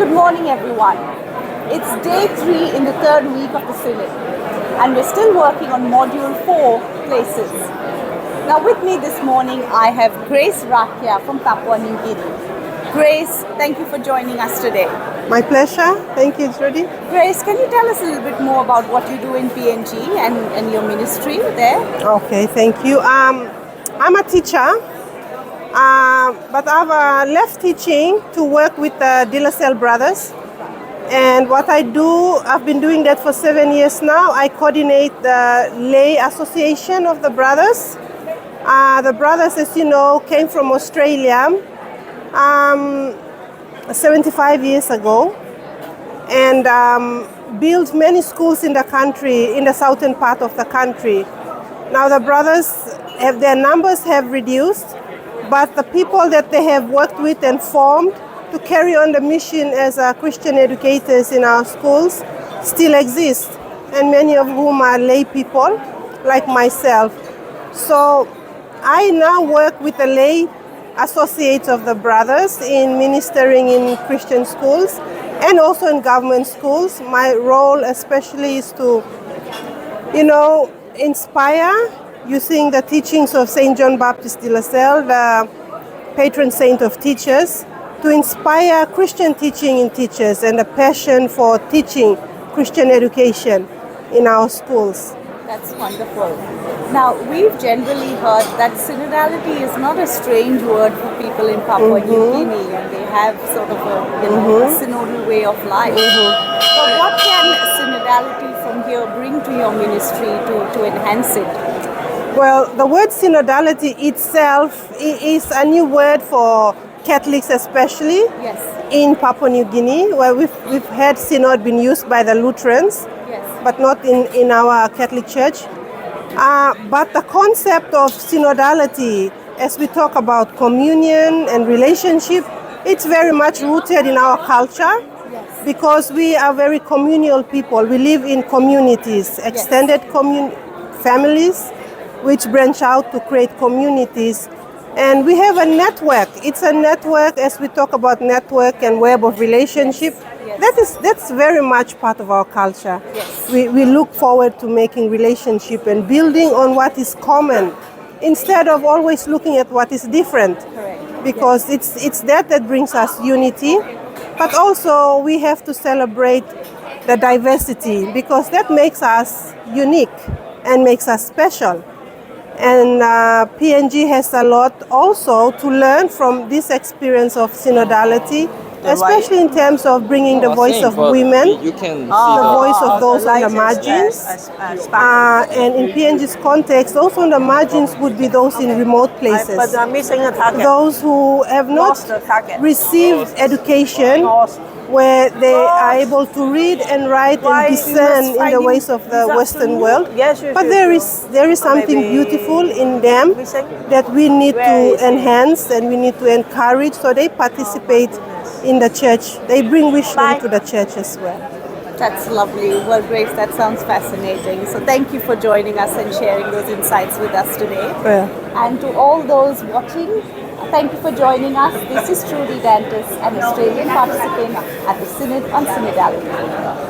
Good morning, everyone. It's day 3 in the third week of the Synod, and we're still working on Module 4, Places. Now with me this morning, I have Grace Wrakia from Papua New Guinea. Grace, thank you for joining us today. My pleasure. Thank you, Trudy. Grace, can you tell us a little bit more about what you do in PNG and your ministry there? Okay, thank you. I'm a teacher, but I've left teaching to work with the Dilasel brothers. And what I do, I've been doing that for 7 years now. I coordinate the lay association of the brothers. The brothers, as you know, came from Australia 75 years ago and built many schools in the country, in the southern part of the country. Now the brothers, their numbers have reduced, but the people that they have worked with and formed to carry on the mission as Christian educators in our schools still exist, and many of whom are lay people like myself. So I now work with the lay associates of the brothers in ministering in Christian schools and also in government schools. My role especially is to, inspire using the teachings of St. John Baptist de la Salle, the patron saint of teachers, to inspire Christian teaching in teachers and a passion for teaching Christian education in our schools. That's wonderful. Now, we've generally heard that synodality is not a strange word for people in Papua New Guinea, and they have sort of a synodal way of life. But what can synodality from here bring to your ministry to enhance it? Well, the word synodality itself is a new word for Catholics especially, yes, in Papua New Guinea, where we've had synod being used by the Lutherans, yes, but not in our Catholic Church. But the concept of synodality, as we talk about communion and relationship, it's very much rooted in our culture, yes, because we are very communal people. We live in communities, extended families, which branch out to create communities. And we have a network. It's a network, as we talk about network and web of relationship. Yes. That's very much part of our culture. Yes. We look forward to making relationship and building on what is common instead of always looking at what is different. Correct. Because it's that brings us unity. But also we have to celebrate the diversity, because that makes us unique and makes us special. And PNG has a lot also to learn from this experience of synodality, especially in terms of bringing the voice of women, the voice of those on the margins. And in PNG's context, also on the margins would be those in remote places. Those who have not received education, where they are able to read and write and discern in the ways of the Western world. But there is something beautiful in them that we need to enhance and we need to encourage, so they participate in the church. They bring wisdom to the church as well. That's lovely. Well, Grace, that sounds fascinating. So thank you for joining us and sharing those insights with us today. And to all those watching, thank you for joining us. This is Trudy Dantis, an Australian participant at the Synod on Synodality.